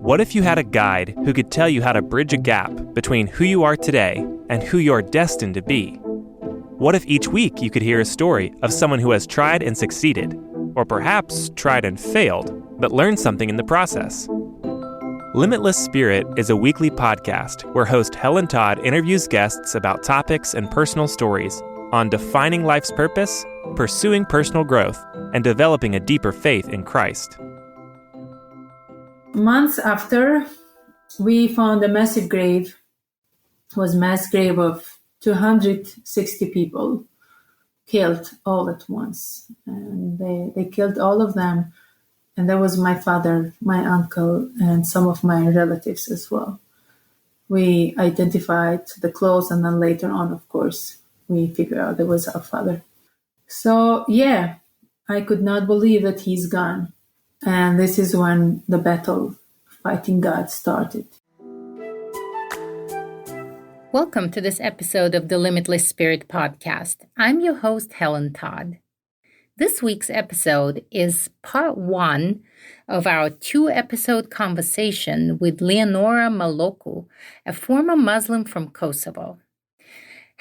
What if you had a guide who could tell you how to bridge a gap between who you are today and who you're destined to be? What if each week you could hear a story of someone who has tried and succeeded, or perhaps tried and failed, but learned something in the process? Limitless Spirit is a weekly podcast where host Helen Todd interviews guests about topics and personal stories on defining life's purpose, pursuing personal growth, and developing a deeper faith in Christ. Months after, we found a massive grave. It was a mass grave of 260 people killed all at once. And they killed all of them. And that was my father, my uncle, and some of my relatives as well. We identified the clothes, and then later on, of course, we figured out it was our father. So, yeah, I could not believe that he's gone. And this is when the battle fighting God started. Welcome to this episode of the Limitless Spirit podcast. I'm your host, Helen Todd. This week's episode is part one of our two-episode conversation with Leonora Maloku, a former Muslim from Kosovo.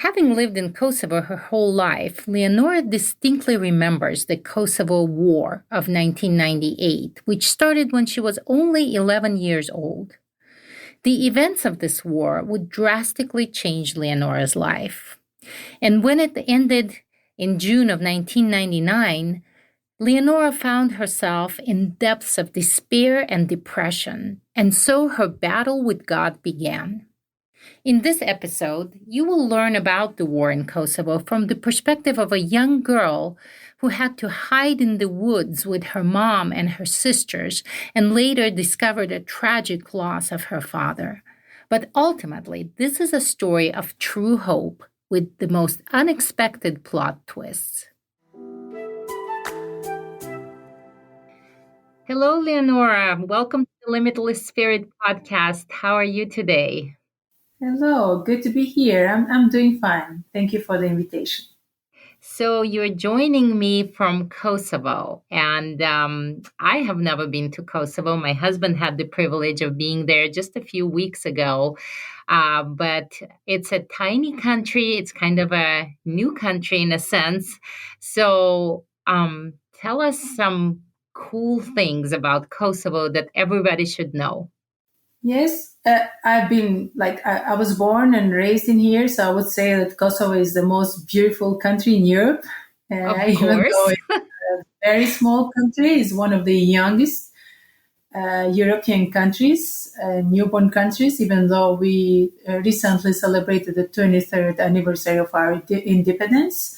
Having lived in Kosovo her whole life, Leonora distinctly remembers the Kosovo War of 1998, which started when she was only 11 years old. The events of this war would drastically change Leonora's life. And when it ended in June of 1999, Leonora found herself in depths of despair and depression, and so her battle with God began. In this episode, you will learn about the war in Kosovo from the perspective of a young girl who had to hide in the woods with her mom and her sisters and later discovered a tragic loss of her father. But ultimately, this is a story of true hope with the most unexpected plot twists. Hello, Leonora. Welcome to the Limitless Spirit podcast. How are you today? Hello, good to be here. I'm doing fine. Thank you for the invitation. So you're joining me from Kosovo, and I have never been to Kosovo. My husband had the privilege of being there just a few weeks ago, but it's a tiny country. It's kind of a new country in a sense. So tell us some cool things about Kosovo that everybody should know. Yes, I've been I was born and raised in here, so I would say that Kosovo is the most beautiful country in Europe. Of even course. though it's a very small country, it's one of the youngest European countries, newborn countries, even though we recently celebrated the 23rd anniversary of our independence.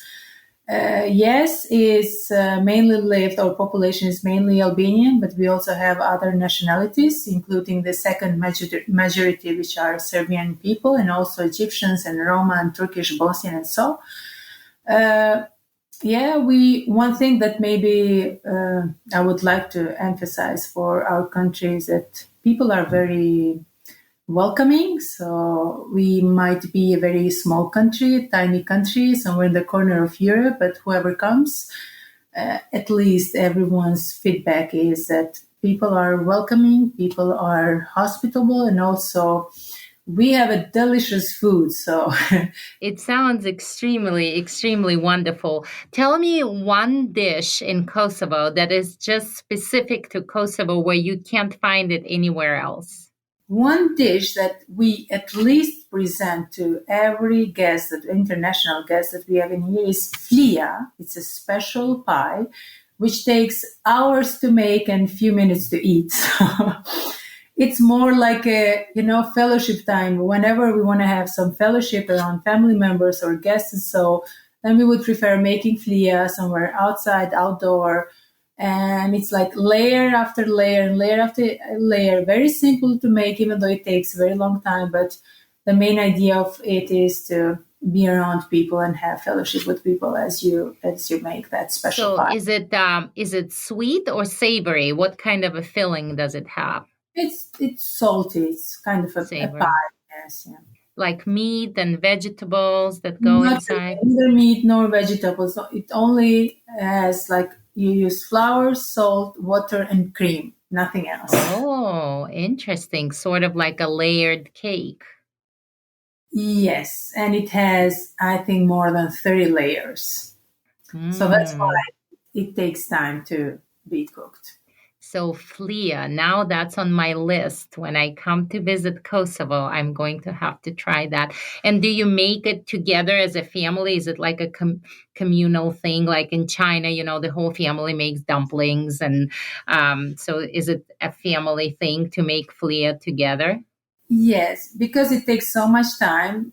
Yes, it's mainly lived, our population is mainly Albanian, but we also have other nationalities, including the second majority, which are Serbian people, and also Egyptians and Roma and Turkish, Bosnian, and so. One thing that maybe I would like to emphasize for our country is that people are very welcoming. So we might be a very small country, tiny country, somewhere in the corner of Europe, but whoever comes, at least everyone's feedback is that people are welcoming, people are hospitable, and also we have a delicious food. So it sounds extremely, extremely wonderful. Tell me one dish in Kosovo that is just specific to Kosovo where you can't find it anywhere else. One dish that we at least present to every guest, the international guest that we have in here, is flia. It's a special pie, which takes hours to make and few minutes to eat. So it's more like a, fellowship time. Whenever we want to have some fellowship around family members or guests, and so then we would prefer making flia somewhere outside, outdoor. And it's like layer after layer and layer after layer. Very simple to make, even though it takes a very long time. But the main idea of it is to be around people and have fellowship with people as you make that special pie. So is it sweet or savory? What kind of a filling does it have? It's salty. It's kind of a pie. Yes, yeah. Like meat and vegetables that go inside? Neither meat nor vegetables. It only has you use flour, salt, water, and cream. nothing else. Oh, interesting. Sort of like a layered cake. Yes, and it has, I think, more than 30 layers. So that's why Mm. it takes time to be cooked. So, Flia, now that's on my list. When I come to visit Kosovo, I'm going to have to try that. And do you make it together as a family? Is it like a communal thing? Like in China, the whole family makes dumplings. And so is it a family thing to make Flia together? Yes, because it takes so much time.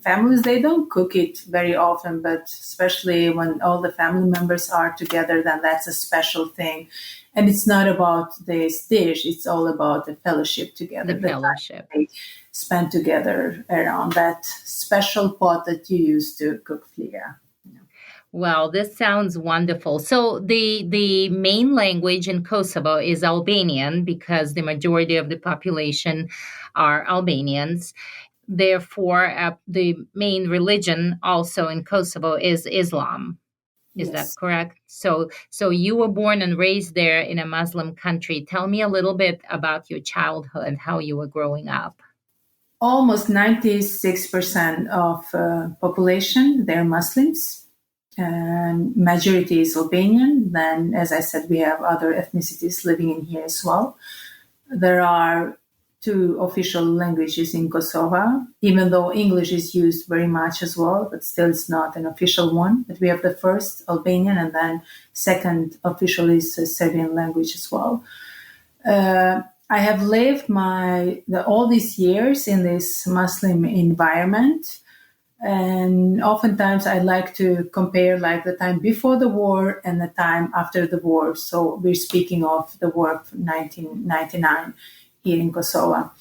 Families, they don't cook it very often, but especially when all the family members are together, then that's a special thing. And it's not about this dish, it's all about the fellowship together, The the time fellowship. they spend together around that special pot that you use to cook flia. Well, this sounds wonderful. So the main language in Kosovo is Albanian because the majority of the population are Albanians. Therefore, the main religion also in Kosovo is Islam. Is that Yes. correct? So you were born and raised there in a Muslim country. Tell me a little bit about your childhood, how you were growing up. Almost 96% of population, they're Muslims. And majority is Albanian. Then, as I said, we have other ethnicities living in here as well. There are two official languages in Kosovo, even though English is used very much as well, but still it's not an official one. But we have the first Albanian, and then second official is Serbian language as well. I have lived all these years in this Muslim environment. And oftentimes I like to compare like the time before the war and the time after the war. So we're speaking of the war of 1999 here in Kosovo.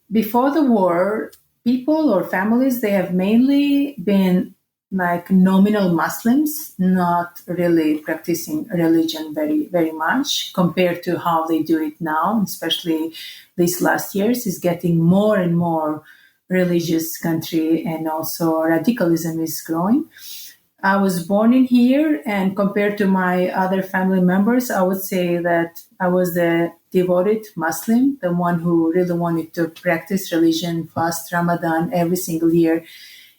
Before the war, people or families, they have mainly been like nominal Muslims, not really practicing religion very, very much compared to how they do it now, especially these last years is getting more and more religious country, and also radicalism is growing. I was born in here, and compared to my other family members, I would say that I was the devoted Muslim, the one who really wanted to practice religion, fast Ramadan every single year.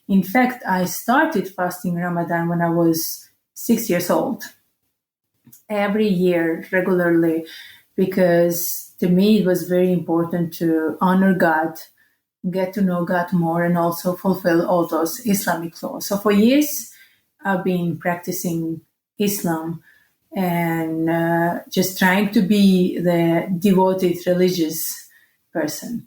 In fact, I started fasting Ramadan when I was 6 years old, every year regularly, because to me it was very important to honor God, get to know God more, and also fulfill all those Islamic laws. So for years, I've been practicing Islam and just trying to be the devoted religious person.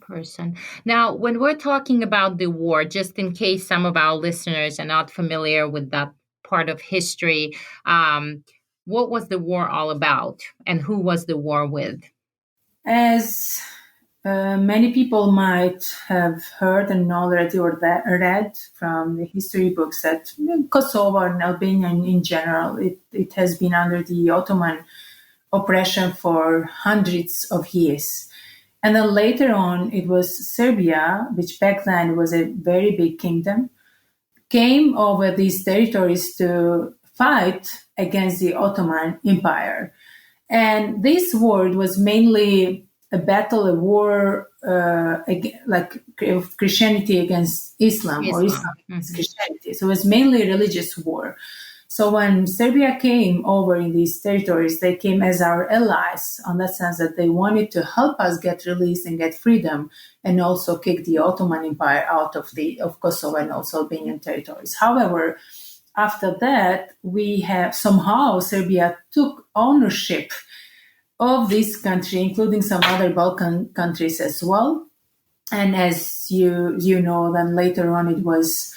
Now, when we're talking about the war, just in case some of our listeners are not familiar with that part of history, what was the war all about, and who was the war with? As many people might have heard and already or read from the history books that Kosovo and Albania in general, it has been under the Ottoman oppression for hundreds of years. And then later on, it was Serbia, which back then was a very big kingdom, came over these territories to fight against the Ottoman Empire. And this war was mainly a battle, a war like of Christianity against Islam or Islam against Christianity. So it was mainly a religious war. So when Serbia came over in these territories, they came as our allies on that sense that they wanted to help us get released and get freedom, and also kick the Ottoman Empire out of Kosovo and also Albanian territories. However, after that, we have somehow Serbia took ownership of this country, including some other Balkan countries as well. And as you know, then later on it was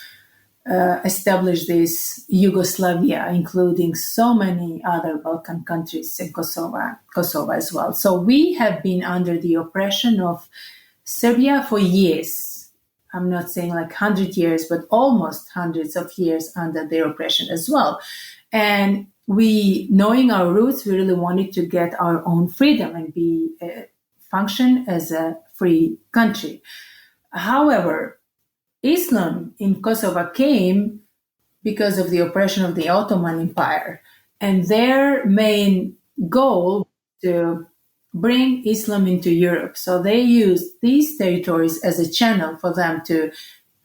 established this Yugoslavia, including so many other Balkan countries in Kosovo as well. So we have been under the oppression of Serbia for years. I'm not saying like 100 years, but almost hundreds of years under their oppression as well. And we, knowing our roots, we really wanted to get our own freedom and function as a free country. However, Islam in Kosovo came because of the oppression of the Ottoman Empire, and their main goal to bring Islam into Europe. So they used these territories as a channel for them to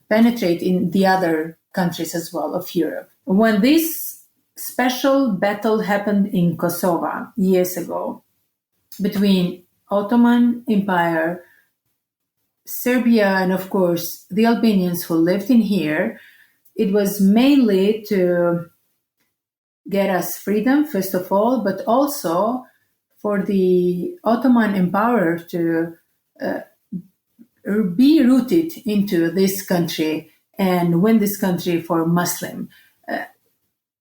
penetrate in the other countries as well of Europe. When this special battle happened in Kosovo years ago between Ottoman Empire, Serbia, and of course the Albanians who lived in here, it was mainly to get us freedom, first of all, but also for the Ottoman Empire to be rooted into this country and win this country for Muslim.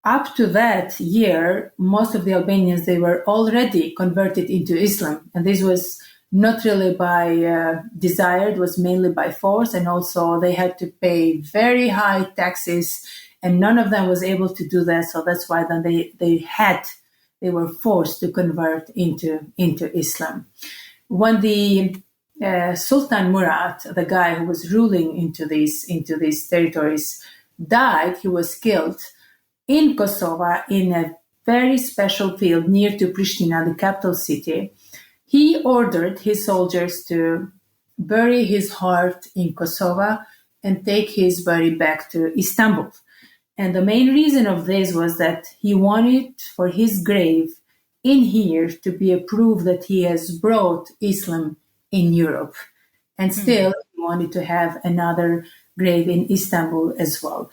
Up to that year, most of the Albanians, they were already converted into Islam. And this was not really by desire, it was mainly by force. And also they had to pay very high taxes, and none of them was able to do that. So that's why then they were forced to convert into Islam. When the Sultan Murad, the guy who was ruling into these territories, died, he was killed in Kosovo in a very special field near to Pristina, the capital city. He ordered his soldiers to bury his heart in Kosovo and take his body back to Istanbul. And the main reason of this was that he wanted for his grave in here to be a proof that he has brought Islam in Europe. And still, he wanted to have another grave in Istanbul as well.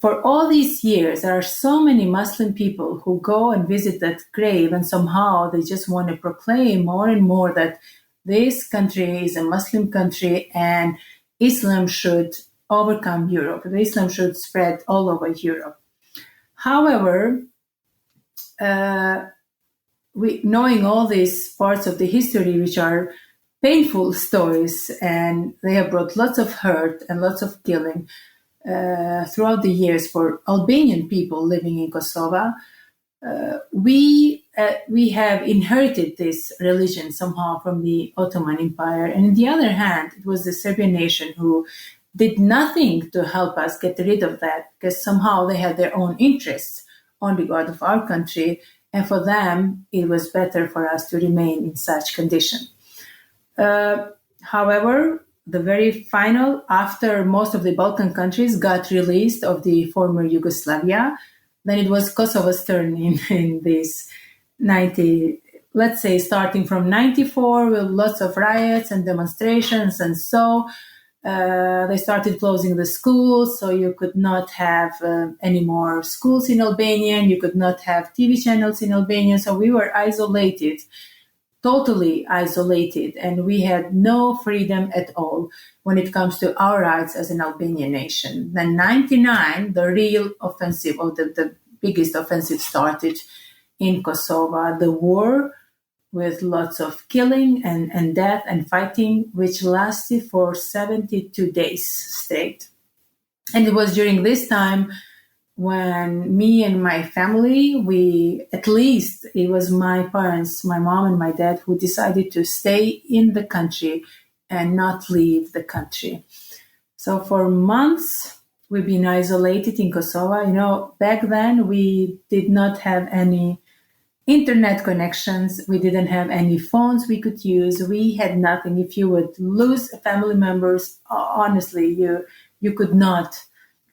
For all these years, there are so many Muslim people who go and visit that grave, and somehow they just want to proclaim more and more that this country is a Muslim country and Islam should overcome Europe. Islam should spread all over Europe. However, knowing all these parts of the history, which are painful stories, and they have brought lots of hurt and lots of killing throughout the years for Albanian people living in Kosovo, we have inherited this religion somehow from the Ottoman Empire. And on the other hand, it was the Serbian nation who did nothing to help us get rid of that, because somehow they had their own interests on regard of our country, and for them it was better for us to remain in such condition. However, the very final, after most of the Balkan countries got released of the former Yugoslavia, then it was Kosovo's turn in this 90, let's say starting from 94 with lots of riots and demonstrations, and so they started closing the schools, so you could not have any more schools in Albanian, you could not have TV channels in Albanian, so we were isolated, totally isolated, and we had no freedom at all when it comes to our rights as an Albanian nation. Then 99, the real offensive, or the biggest offensive, started in Kosovo, the war with lots of killing and death and fighting, which lasted for 72 days straight. And it was during this time when me and my family, it was my parents, my mom and my dad, who decided to stay in the country and not leave the country. So for months, we've been isolated in Kosovo. Back then, we did not have any internet connections. We didn't have any phones we could use. We had nothing. If you would lose family members, honestly, you could not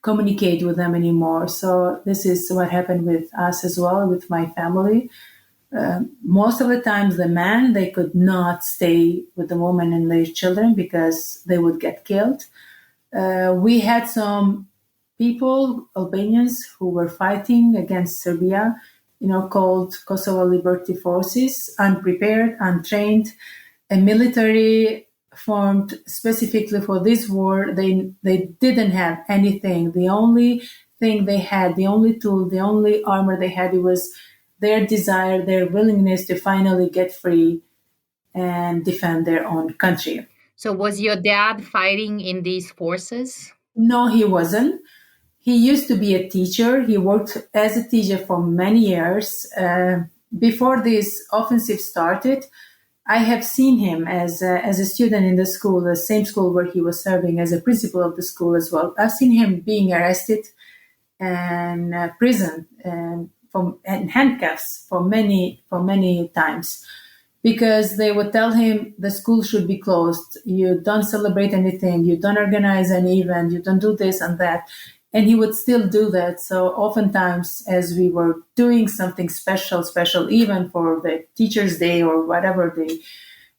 communicate with them anymore. So this is what happened with us as well, with my family. Most of the times the men, they could not stay with the woman and their children because they would get killed. We had some people, Albanians, who were fighting against Serbia, called Kosovo Liberty Forces, unprepared, untrained, a military formed specifically for this war. They didn't have anything. The only thing they had, the only tool, the only armor they had, it was their desire, their willingness to finally get free and defend their own country. So was your dad fighting in these forces? No, he wasn't. He used to be a teacher. He worked as a teacher for many years. Before this offensive started, I have seen him as a student in the school, the same school where he was serving as a principal of the school as well. I've seen him being arrested and prisoned and in handcuffs for many times, because they would tell him the school should be closed. You don't celebrate anything. You don't organize any event. You don't do this and that. And he would still do that. So oftentimes, as we were doing something special, even for the Teachers' Day or whatever day,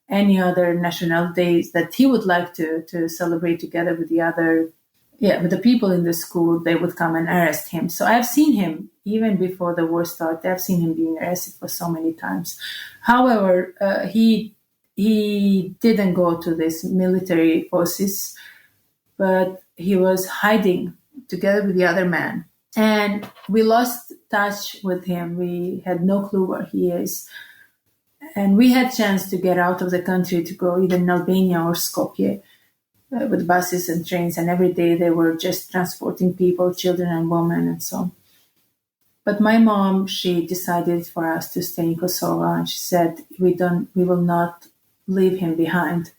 any other national days that he would like to celebrate together with with the people in the school, they would come and arrest him. So I've seen him, even before the war started, I've seen him being arrested for so many times. However, he didn't go to these military forces, but he was hiding together with the other man. And we lost touch with him. We had no clue where he is. And we had chance to get out of the country to go either in Albania or Skopje with buses and trains. And every day they were just transporting people, children and women and so on. But my mom, she decided for us to stay in Kosovo. And she said, we will not leave him behind.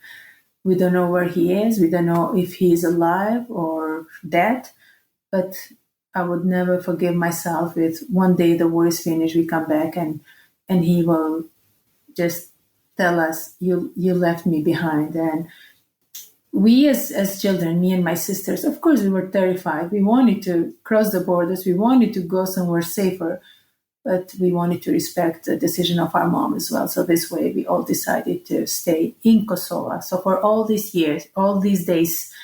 We don't know where he is. We don't know if he is alive or dead. But I would never forgive myself if one day the war is finished, we come back and he will just tell us, you left me behind. And we as children, me and my sisters, of course, we were terrified. We wanted to cross the borders. We wanted to go somewhere safer, but we wanted to respect the decision of our mom as well. So this way, we all decided to stay in Kosovo. So for all these years, all these days,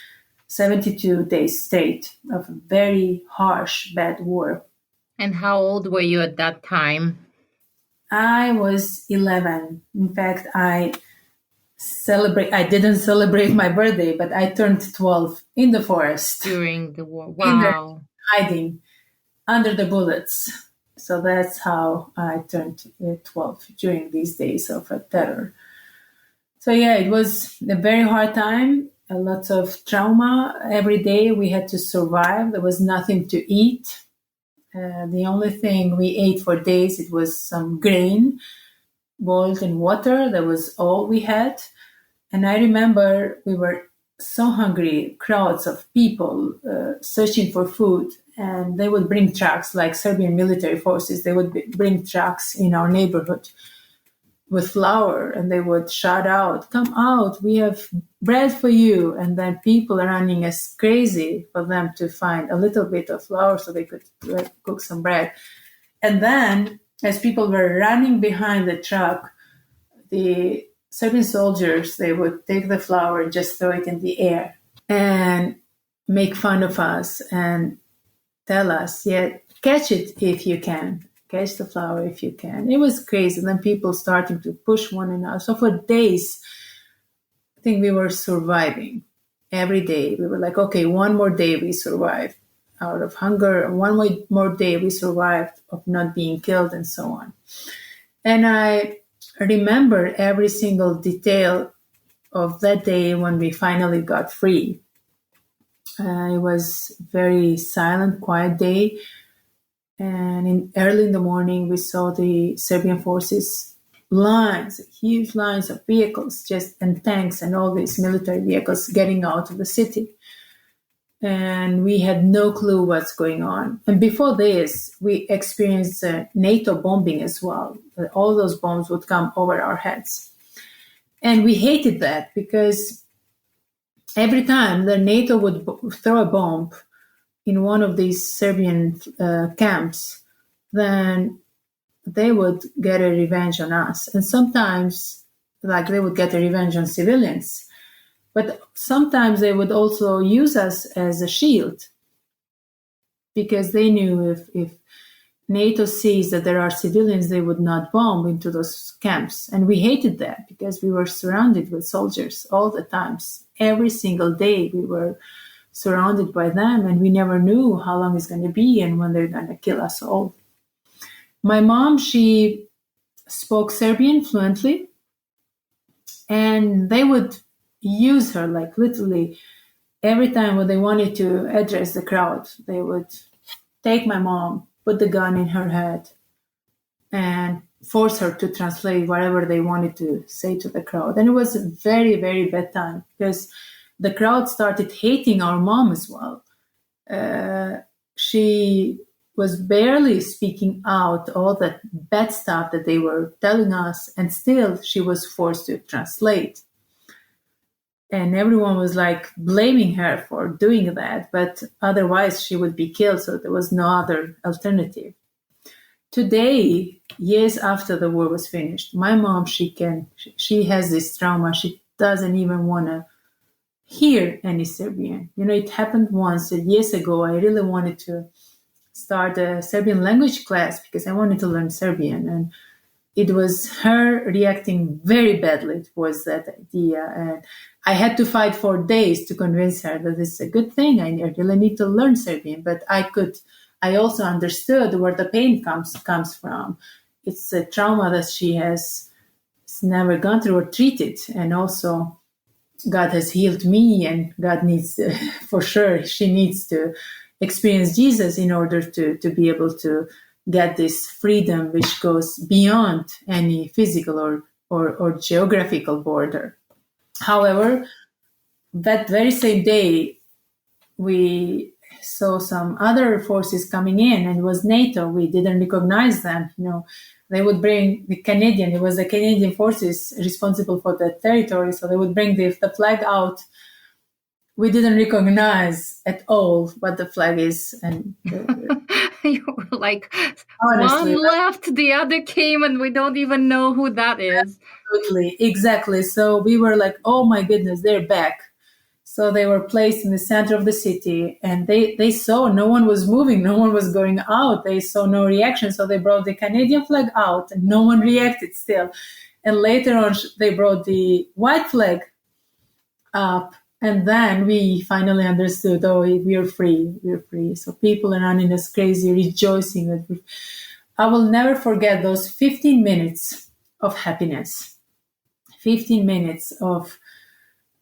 72 days straight of very harsh, bad war. And how old were you at that time? I was 11. In fact, I didn't celebrate my birthday, but I turned 12 in the forest. During the war. Wow. Hiding under the bullets. So that's how I turned 12 during these days of terror. So yeah, it was a very hard time. A lot of trauma. Every day we had to survive. There was nothing to eat. The only thing we ate for days, it was some grain boiled in water. That was all we had. And I remember we were so hungry, crowds of people searching for food. And they would bring trucks, like Serbian military forces. They would bring trucks in our neighborhood with flour, and they would shout out, "Come out, we have bread for you." And then people are running as crazy for them to find a little bit of flour so they could cook some bread. And then, as people were running behind the truck, the Serbian soldiers, they would take the flour and just throw it in the air and make fun of us and tell us, yeah, catch it if you can. Catch the flower if you can. It was crazy. And then people starting to push one another. So for days, I think we were surviving. Every day we were like, okay, one more day we survived out of hunger. One more day we survived of not being killed and so on. And I remember every single detail of that day when we finally got free. It was a very silent, quiet day. And early in the morning, we saw the Serbian forces, huge lines of vehicles, and tanks and all these military vehicles getting out of the city. And we had no clue what's going on. And before this, we experienced NATO bombing as well. All those bombs would come over our heads. And we hated that because every time the NATO would throw a bomb in one of these Serbian camps, then they would get a revenge on us. And sometimes, they would get a revenge on civilians. But sometimes they would also use us as a shield, because they knew if NATO sees that there are civilians, they would not bomb into those camps. And we hated that because we were surrounded with soldiers all the times. Every single day we were surrounded by them, and we never knew how long it's going to be and when they're going to kill us all. My mom, she spoke Serbian fluently, and they would use her, literally every time when they wanted to address the crowd, they would take my mom, put the gun in her head, and force her to translate whatever they wanted to say to the crowd. And it was a very, very bad time because the crowd started hating our mom as well. She was barely speaking out all that bad stuff that they were telling us, and still she was forced to translate. And everyone was like blaming her for doing that, but otherwise she would be killed, so there was no other alternative. Today, years after the war was finished, my mom, she has this trauma. She doesn't even want to hear any Serbian. It happened once years ago. I really wanted to start a Serbian language class because I wanted to learn Serbian, and it was her reacting very badly towards that idea. And I had to fight for days to convince her that it's a good thing. I really need to learn Serbian, but I also understood where the pain comes from. It's a trauma that she has never gone through or treated. And also God has healed me, and God needs for sure, she needs to experience Jesus in order to be able to get this freedom which goes beyond any physical or geographical border. However, that very same day, we saw some other forces coming in, and it was NATO. We didn't recognize them. They would bring it was the Canadian forces responsible for that territory, so they would bring the flag out. We didn't recognize at all what the flag is. And you were like, honestly, one left, the other came, and we don't even know who that is. Absolutely, exactly. So we were like, oh my goodness, they're back. So they were placed in the center of the city, and they saw no one was moving, no one was going out. They saw no reaction. So they brought the Canadian flag out, and no one reacted still. And later on, they brought the white flag up. And then we finally understood, we are free. We're free. So people are running us crazy, rejoicing. I will never forget those 15 minutes of happiness. 15 minutes of,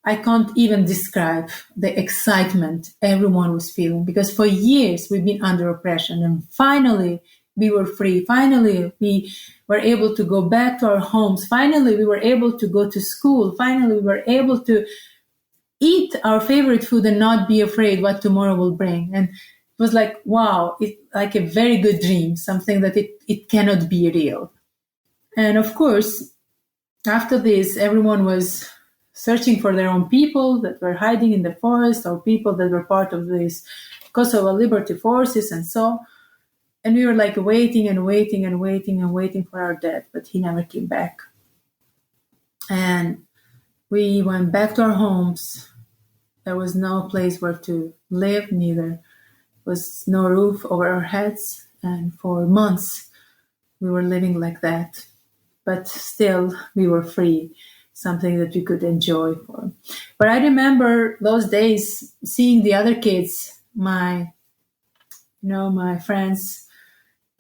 I can't even describe the excitement everyone was feeling, because for years we've been under oppression, and finally we were free. Finally we were able to go back to our homes. Finally we were able to go to school. Finally we were able to eat our favorite food and not be afraid what tomorrow will bring. And it was like, wow, it's like a very good dream, something that it cannot be real. And of course, after this, everyone was searching for their own people that were hiding in the forest, or people that were part of these Kosovo Liberty Forces and so. And we were like waiting and waiting and waiting and waiting for our dad, but he never came back. And we went back to our homes. There was no place where to live, neither was no roof over our heads. And for months, we were living like that. But still, we were free, something that we could enjoy for. But I remember those days seeing the other kids, my friends,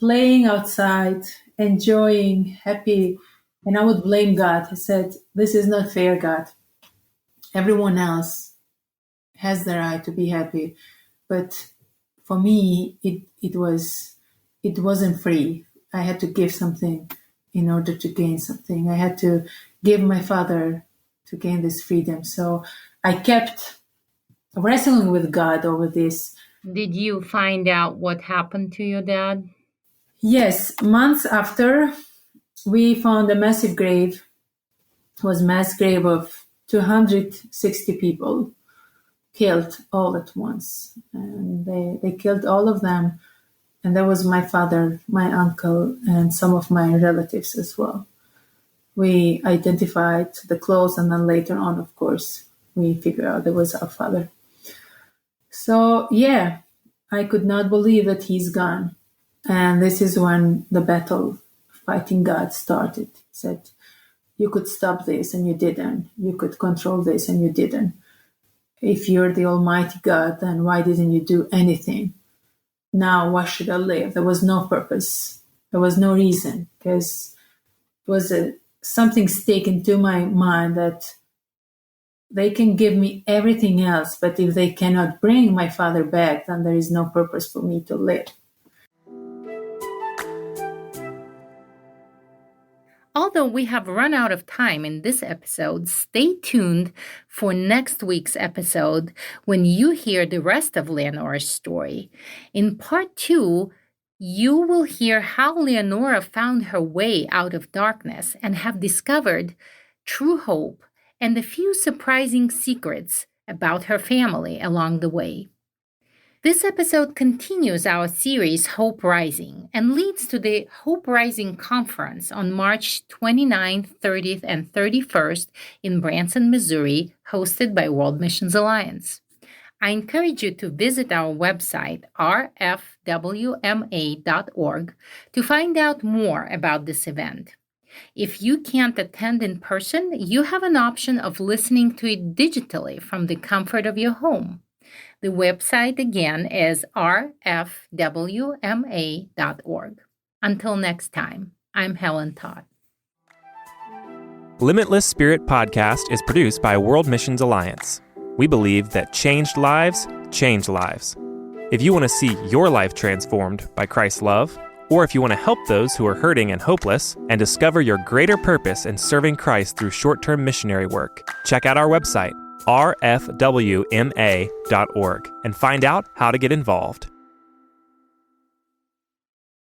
playing outside, enjoying, happy. And I would blame God. I said, this is not fair, God. Everyone else has the right to be happy. But for me, it wasn't free. I had to give something in order to gain something. I had to give my father to gain this freedom. So I kept wrestling with God over this. Did you find out what happened to your dad? Yes, months after, we found a massive grave. It was a mass grave of 260 people killed all at once. And they killed all of them. And that was my father, my uncle, and some of my relatives as well. We identified the clothes, and then later on, of course, we figured out it was our father. So, yeah, I could not believe that he's gone. And this is when the battle fighting God started. He said, you could stop this, and you didn't. You could control this, and you didn't. If you're the Almighty God, then why didn't you do anything? Now, why should I live? There was no purpose. There was no reason, because it was something stick into my mind that they can give me everything else, but if they cannot bring my father back, then there is no purpose for me to live. Although we have run out of time in this episode, stay tuned for next week's episode when you hear the rest of Leonora's story. In part 2, You will hear how Leonora found her way out of darkness and have discovered true hope and a few surprising secrets about her family along the way. This episode continues our series Hope Rising and leads to the Hope Rising Conference on March 29th, 30th, and 31st in Branson, Missouri, hosted by World Missions Alliance. I encourage you to visit our website, rfwma.org, to find out more about this event. If you can't attend in person, you have an option of listening to it digitally from the comfort of your home. The website again is rfwma.org. Until next time, I'm Helen Todd. Limitless Spirit Podcast is produced by World Missions Alliance. We believe that changed lives change lives. If you want to see your life transformed by Christ's love, or if you want to help those who are hurting and hopeless and discover your greater purpose in serving Christ through short-term missionary work, check out our website, rfwma.org, and find out how to get involved.